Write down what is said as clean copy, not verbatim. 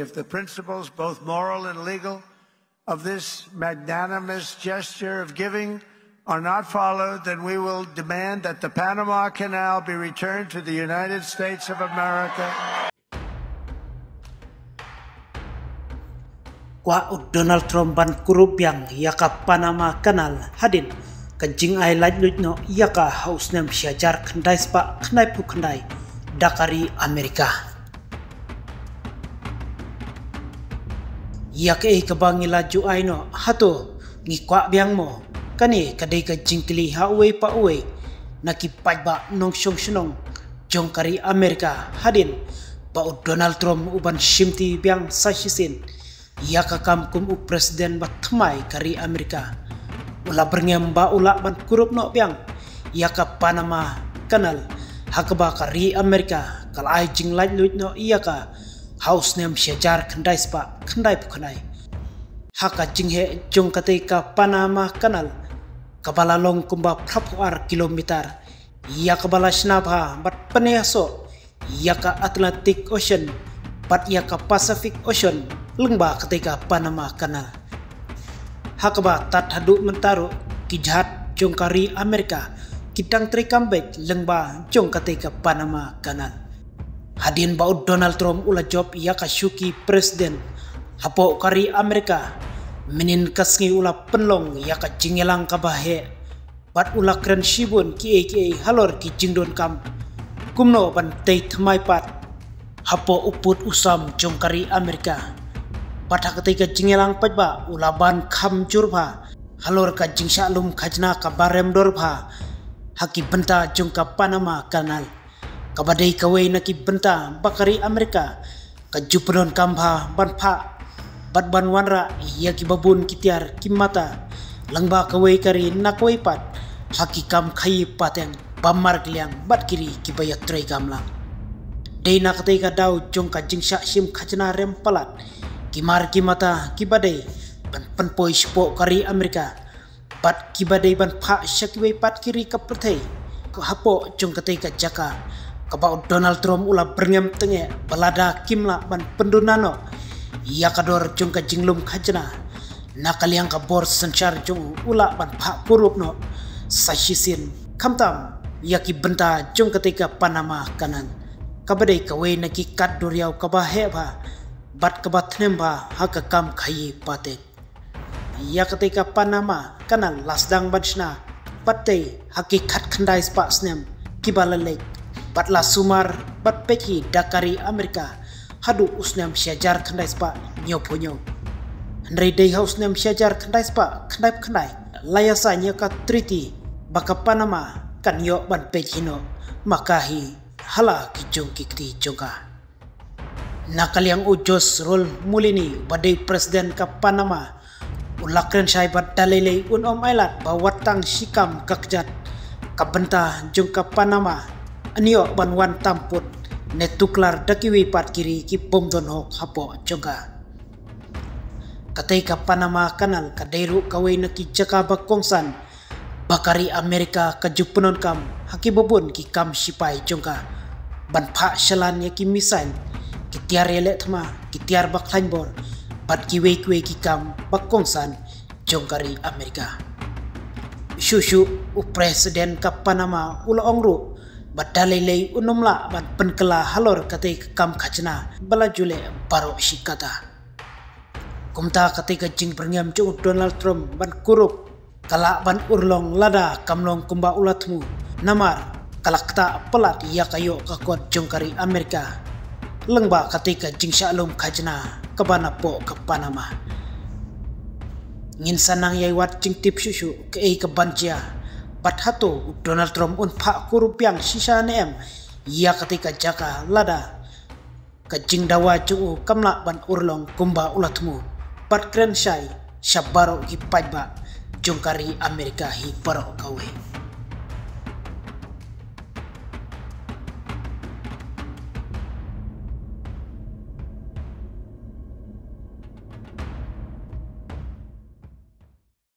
If the principles, both moral and legal, of this magnanimous gesture of giving are not followed, then we will demand that the Panama Canal be returned to the United States of America. Kwa Donald Trump ban kurup yang yaka Panama Canal hadin kajing ay lajlut no yaka haus nem syajar kendai spa kendai pu kendai dakari Amerika. Yaka kabangi laju ay no hato ngikwa biang mo kani kadai kajing kili hawe pa uwe nakipaj ba nong syong syong jongkari Amerika hadin ba Donald Trump uban shimti biang sashisin yaka kamkum u presiden batmai kari Amerika ula berngem ula ban kurup no biang yaka Panama Canal hakaba kari Amerika kal ai jing laj luit no yaka house nem syajar kendai spa kendai pukanai haka jing he jong katika Panama Canal kabala long kumba prapuar kilometer yaka bala snabha bat peneaso yaka Atlantic Ocean bat yaka Pacific Ocean lengba ketika Panama Canal hakaba tat haduk mentaru kijahat jongkari Amerika kitang trikambek lengba jong ketika Panama Canal hadin baud Donald Trump ula job yaka syuki presiden hapo kari Amerika menin kasngi ula penlong yaka jingelang kabahe bat ula kren shibun ki halor ki jingdon kam kumno ban tei thmai pat hapo uput usam jongkari Amerika pada ketika jingelang pajba ulaban kham jurba halor ka jingsha lum khajna ka barem dorba haki benta jongka Panama Canal kabadai kawai naki benta bakari Amerika ka jupenon kambha ban pha bat ban wanra yaki babun kitiar kimata langba kawai kari nakwai pat haki kam khai pateng bamar kliang bat kiri kibayat trai gamlang dei nak ketika dau jongka jingsha sim khajna rem palat kimar kimata kibadai ban penpoi spo kari Amerika bat kibadai ban pha shakiwei pat kiri kaperthai ko hapo jong ketika jaka kabau Donald Trump ula berngem tenge balada kimla ban pendunano yakador jong ka jinglum khajna nakaliang ka bor sanchar jong ula ban pha purup no sashisin kamtam yaki benta jong ketika Panama Canal kabadai kawai naki kat doriau kabahe ba bat kabat nemba haka kam khai pate ya ketika Panama Canal lasdang badshna patte hakikat khandai spa snem kibalalek batla sumar bat peki dakari Amerika hadu usnem syajar khandai spa nyoponyo ndrei dei house nem syajar khandai spa khandai layasa nyaka treaty baka Panama kan yo ban pekino makahi hala kijong kikti jongka nakaliang ujos rol mulini badai presiden ka Panama ulakren syaibat dalilei unom ailat bawatang sikam kakjat kabenta jong ka Panama anio banwan tamput netuklar dakiwi pat kiri ki pomdon hok hapo jongka katai ka Panama Canal kadairu kawai naki jaka bakongsan bakari Amerika kajupenon kam hakibobun ki kam sipai jongka ban pha shalan yaki misail kitiar elek thma kitiar baklanbor bat kiwe ki kam bakongsan jongkari Amerika shushu u presiden ka Panama ula ongru badalei unumla ban penkela halor katai kam khajna balajule baro shikata kumta katai kajing berngam cu Donald Trump ban kurup kala ban urlong lada kamlong kumba ulatmu namar kalakta pelat yakayo kakot jongkari Amerika lengba ketika jingsha lum khajna kabana po ke Panama ngin sanang yai wat jing tip susu ke kebancia bat hato Donald Trump un pha kurupiang sisa nem ya ketika jaka lada ke jing dawa cu kamla ban urlong kumba ulatmu bat kren syai syabaro ki pajba jongkari Amerika hi baro kawe